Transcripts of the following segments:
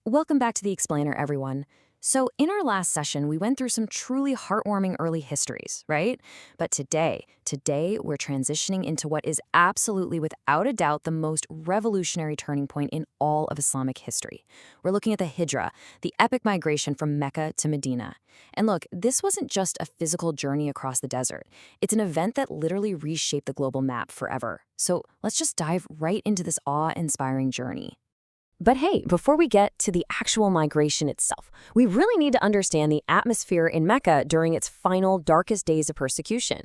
Welcome back to The Explainer, everyone. So in our last session, we went through some truly heartwarming early histories, right? But today we're transitioning into what is absolutely without a doubt the most revolutionary turning point in all of Islamic history. We're looking at the Hijrah, the epic migration from Mecca to Medina. And look, this wasn't just a physical journey across the desert. It's an event that literally reshaped the global map forever. So let's just dive right into this awe-inspiring journey. But hey, before we get to the actual migration itself, we really need to understand the atmosphere in Mecca during its final, darkest days of persecution.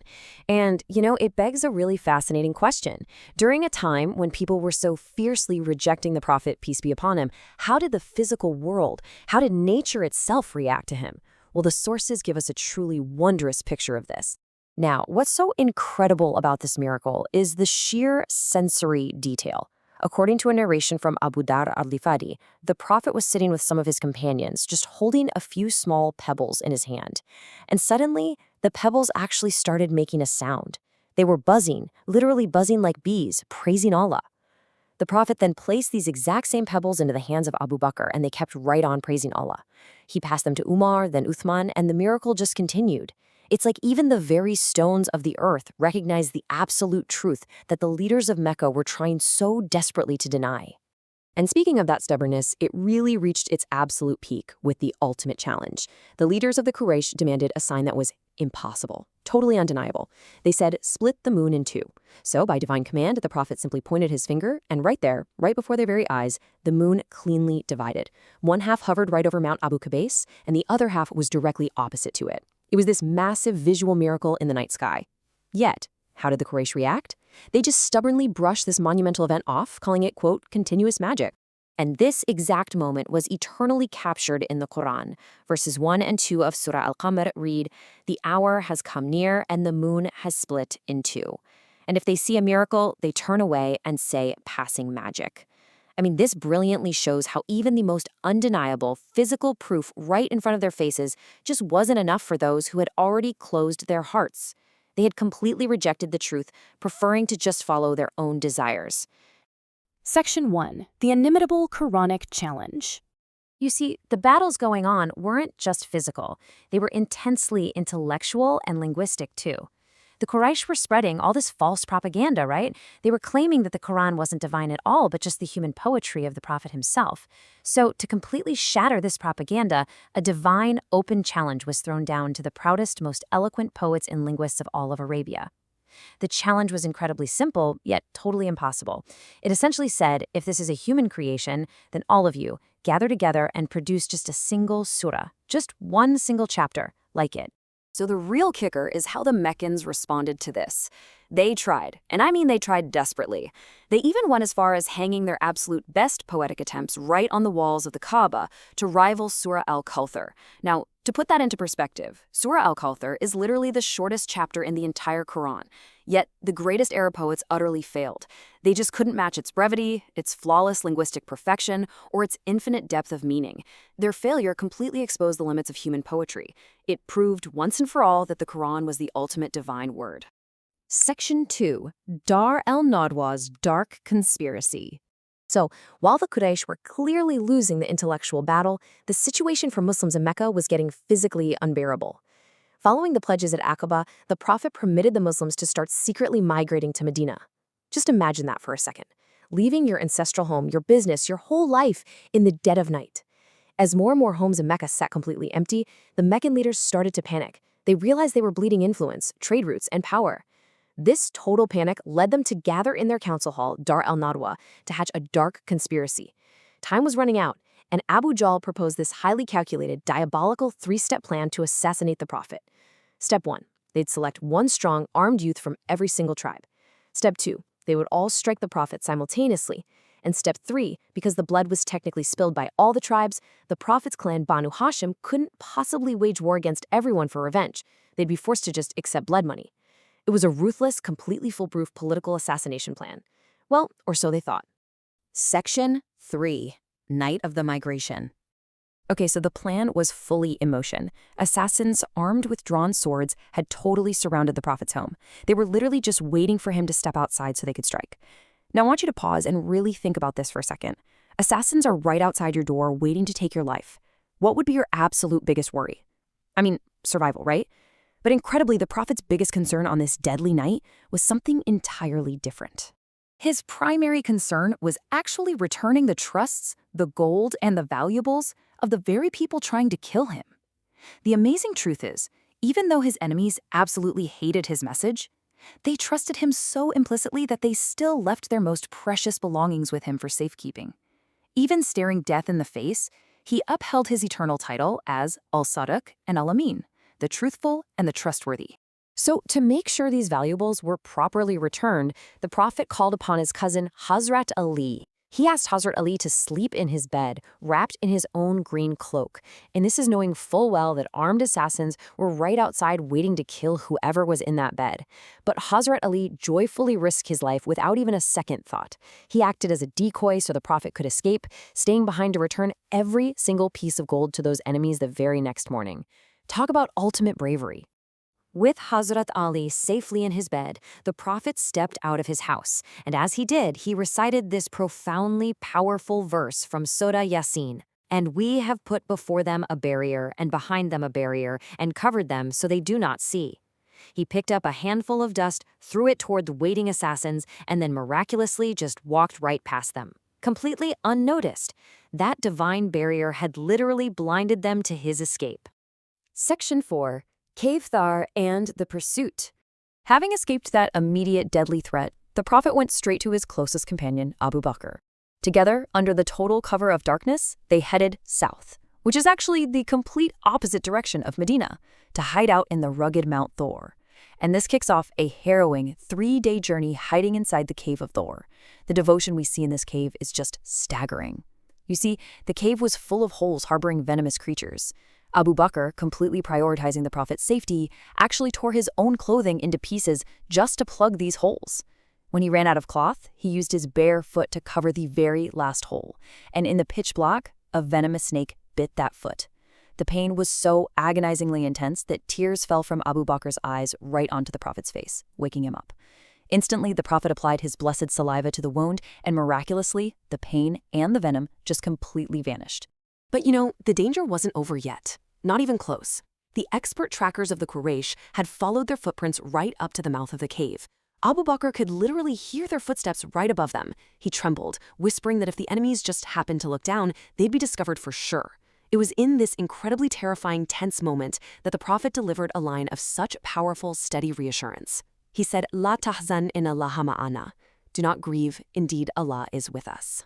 And, it begs a really fascinating question. During a time when people were so fiercely rejecting the Prophet, peace be upon him, how did the physical world, how did nature itself react to him? Well, the sources give us a truly wondrous picture of this. Now, what's so incredible about this miracle is the sheer sensory detail. According to a narration from Abu Dar al-Ghifari, the Prophet was sitting with some of his companions, just holding a few small pebbles in his hand. And suddenly, the pebbles actually started making a sound. They were buzzing, literally buzzing like bees, praising Allah. The Prophet then placed these exact same pebbles into the hands of Abu Bakr, and they kept right on praising Allah. He passed them to Umar, then Uthman, and the miracle just continued. It's like even the very stones of the earth recognized the absolute truth that the leaders of Mecca were trying so desperately to deny. And speaking of that stubbornness, it really reached its absolute peak with the ultimate challenge. The leaders of the Quraysh demanded a sign that was impossible, totally undeniable. They said, split the moon in two. So by divine command, the Prophet simply pointed his finger, and right there, right before their very eyes, the moon cleanly divided. One half hovered right over Mount Abu Qubais, and the other half was directly opposite to it. It was this massive visual miracle in the night sky. Yet, how did the Quraysh react? They just stubbornly brushed this monumental event off, calling it, quote, continuous magic. And this exact moment was eternally captured in the Quran. Verses 1 and 2 of Surah Al-Qamar read, "The hour has come near and the moon has split in two. And if they see a miracle, they turn away and say, passing magic." I mean, this brilliantly shows how even the most undeniable physical proof right in front of their faces just wasn't enough for those who had already closed their hearts. They had completely rejected the truth, preferring to just follow their own desires. Section 1. The Inimitable Quranic Challenge. You see, the battles going on weren't just physical. They were intensely intellectual and linguistic, too. The Quraysh were spreading all this false propaganda, right? They were claiming that the Quran wasn't divine at all, but just the human poetry of the Prophet himself. So, to completely shatter this propaganda, a divine, open challenge was thrown down to the proudest, most eloquent poets and linguists of all of Arabia. The challenge was incredibly simple, yet totally impossible. It essentially said, if this is a human creation, then all of you, gather together and produce just a single surah, just one single chapter, like it. So the real kicker is how the Meccans responded to this. They tried, and I mean they tried desperately. They even went as far as hanging their absolute best poetic attempts right on the walls of the Kaaba to rival Surah Al-Kauthar. Now, to put that into perspective, Surah Al-Kauthar is literally the shortest chapter in the entire Quran. Yet, the greatest Arab poets utterly failed. They just couldn't match its brevity, its flawless linguistic perfection, or its infinite depth of meaning. Their failure completely exposed the limits of human poetry. It proved once and for all that the Quran was the ultimate divine word. Section 2. Dar al-Nadwah's Dark Conspiracy. So, while the Quraysh were clearly losing the intellectual battle, the situation for Muslims in Mecca was getting physically unbearable. Following the pledges at Aqaba, the Prophet permitted the Muslims to start secretly migrating to Medina. Just imagine that for a second. Leaving your ancestral home, your business, your whole life in the dead of night. As more and more homes in Mecca sat completely empty, the Meccan leaders started to panic. They realized they were bleeding influence, trade routes, and power. This total panic led them to gather in their council hall, Dar al-Nadwah, to hatch a dark conspiracy. Time was running out, and Abu Jahl proposed this highly calculated, diabolical three-step plan to assassinate the Prophet. Step 1, they'd select one strong, armed youth from every single tribe. Step 2, they would all strike the Prophet simultaneously. And Step 3, because the blood was technically spilled by all the tribes, the Prophet's clan Banu Hashim couldn't possibly wage war against everyone for revenge. They'd be forced to just accept blood money. It was a ruthless, completely foolproof political assassination plan. Well, or so they thought. Section 3. Night of the Migration. Okay, so the plan was fully in motion. Assassins armed with drawn swords had totally surrounded the Prophet's home. They were literally just waiting for him to step outside so they could strike. Now I want you to pause and really think about this for a second. Assassins are right outside your door waiting to take your life. What would be your absolute biggest worry? I mean, survival, right? But incredibly, the Prophet's biggest concern on this deadly night was something entirely different. His primary concern was actually returning the trusts, the gold, and the valuables of the very people trying to kill him. The amazing truth is, even though his enemies absolutely hated his message, they trusted him so implicitly that they still left their most precious belongings with him for safekeeping. Even staring death in the face, he upheld his eternal title as al-Sadiq and al-Amin, the truthful and the trustworthy. So, to make sure these valuables were properly returned, the Prophet called upon his cousin Hazrat Ali. He asked Hazrat Ali to sleep in his bed, wrapped in his own green cloak. And this is knowing full well that armed assassins were right outside waiting to kill whoever was in that bed. But Hazrat Ali joyfully risked his life without even a second thought. He acted as a decoy so the Prophet could escape, staying behind to return every single piece of gold to those enemies the very next morning. Talk about ultimate bravery. With Hazrat Ali safely in his bed, the Prophet stepped out of his house, and as he did, he recited this profoundly powerful verse from Surah Yasin. And we have put before them a barrier, and behind them a barrier, and covered them so they do not see. He picked up a handful of dust, threw it toward the waiting assassins, and then miraculously just walked right past them, completely unnoticed. That divine barrier had literally blinded them to his escape. Section 4. Al-Kauthar and the pursuit. Having escaped that immediate deadly threat, the Prophet went straight to his closest companion, Abu Bakr. Together, under the total cover of darkness, they headed south, which is actually the complete opposite direction of Medina, to hide out in the rugged Mount Thor. And this kicks off a harrowing 3-day journey hiding inside the cave of Thor. The devotion we see in this cave is just staggering. You see, the cave was full of holes harboring venomous creatures. Abu Bakr, completely prioritizing the Prophet's safety, actually tore his own clothing into pieces just to plug these holes. When he ran out of cloth, he used his bare foot to cover the very last hole, and in the pitch black, a venomous snake bit that foot. The pain was so agonizingly intense that tears fell from Abu Bakr's eyes right onto the Prophet's face, waking him up. Instantly, the Prophet applied his blessed saliva to the wound, and miraculously, the pain and the venom just completely vanished. But the danger wasn't over yet. Not even close. The expert trackers of the Quraysh had followed their footprints right up to the mouth of the cave. Abu Bakr could literally hear their footsteps right above them. He trembled, whispering that if the enemies just happened to look down, they'd be discovered for sure. It was in this incredibly terrifying, tense moment that the Prophet delivered a line of such powerful, steady reassurance. He said, "La tahzan inna Allaha ma'ana." Do not grieve, indeed Allah is with us.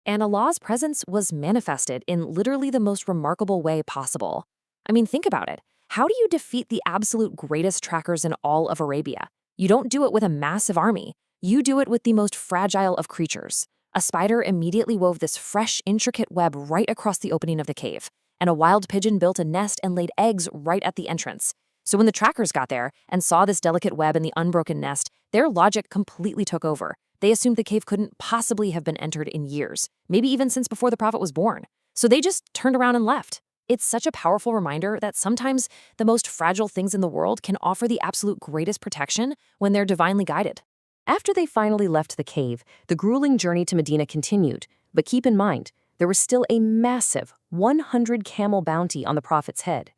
And Allah's presence was manifested in literally the most remarkable way possible. I mean, think about it. How do you defeat the absolute greatest trackers in all of Arabia? You don't do it with a massive army. You do it with the most fragile of creatures. A spider immediately wove this fresh, intricate web right across the opening of the cave, and a wild pigeon built a nest and laid eggs right at the entrance. So when the trackers got there and saw this delicate web and the unbroken nest, their logic completely took over. They assumed the cave couldn't possibly have been entered in years, maybe even since before the Prophet was born. So they just turned around and left. It's such a powerful reminder that sometimes the most fragile things in the world can offer the absolute greatest protection when they're divinely guided. After they finally left the cave, the grueling journey to Medina continued. But keep in mind, there was still a massive 100-camel bounty on the Prophet's head.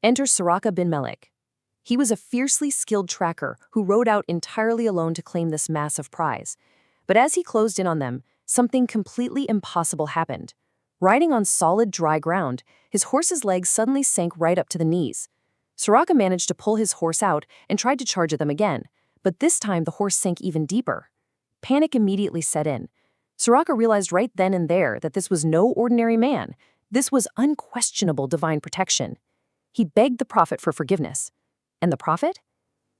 Enter Surah bin Malik. He was a fiercely skilled tracker who rode out entirely alone to claim this massive prize. But as he closed in on them, something completely impossible happened. Riding on solid, dry ground, his horse's legs suddenly sank right up to the knees. Surah managed to pull his horse out and tried to charge at them again, but this time the horse sank even deeper. Panic immediately set in. Surah realized right then and there that this was no ordinary man. This was unquestionable divine protection. He begged the Prophet for forgiveness. And the Prophet?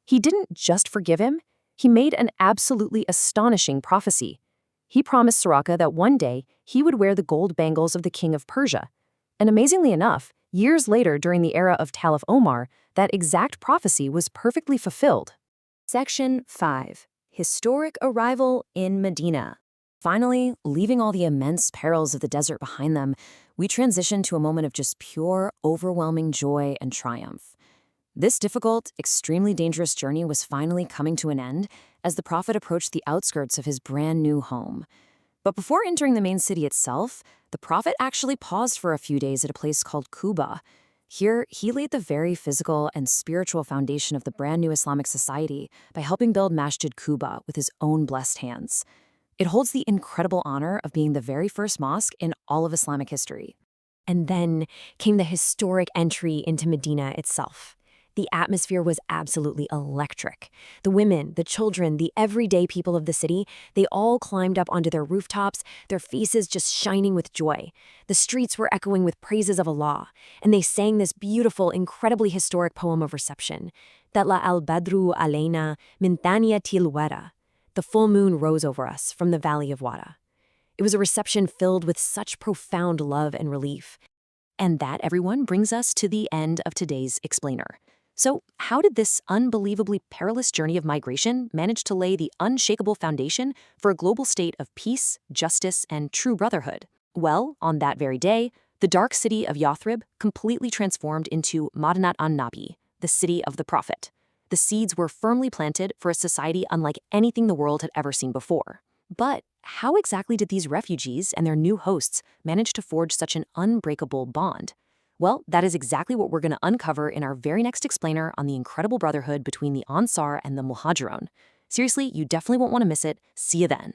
He didn't just forgive him, he made an absolutely astonishing prophecy. He promised Surah that one day he would wear the gold bangles of the king of Persia. And amazingly enough, years later during the era of Caliph Omar, that exact prophecy was perfectly fulfilled. Section 5. Historic arrival in Medina. Finally, leaving all the immense perils of the desert behind them, we transition to a moment of just pure, overwhelming joy and triumph. This difficult, extremely dangerous journey was finally coming to an end as the Prophet approached the outskirts of his brand new home. But before entering the main city itself, the Prophet actually paused for a few days at a place called Quba. Here, he laid the very physical and spiritual foundation of the brand new Islamic society by helping build Masjid Quba with his own blessed hands. It holds the incredible honor of being the very first mosque in all of Islamic history. And then came the historic entry into Medina itself. The atmosphere was absolutely electric. The women, the children, the everyday people of the city, they all climbed up onto their rooftops, their faces just shining with joy. The streets were echoing with praises of Allah, and they sang this beautiful, incredibly historic poem of reception. Tatla al-Badru alayna min thaniyatil wada. The full moon rose over us from the valley of Wada. It was a reception filled with such profound love and relief. And that, everyone, brings us to the end of today's explainer. So, how did this unbelievably perilous journey of migration manage to lay the unshakable foundation for a global state of peace, justice, and true brotherhood? Well, on that very day, the dark city of Yathrib completely transformed into Madinat an-Nabi, the city of the Prophet. The seeds were firmly planted for a society unlike anything the world had ever seen before. But how exactly did these refugees and their new hosts manage to forge such an unbreakable bond? Well, that is exactly what we're going to uncover in our very next explainer on the incredible brotherhood between the Ansar and the Muhajirun. Seriously, you definitely won't want to miss it. See you then.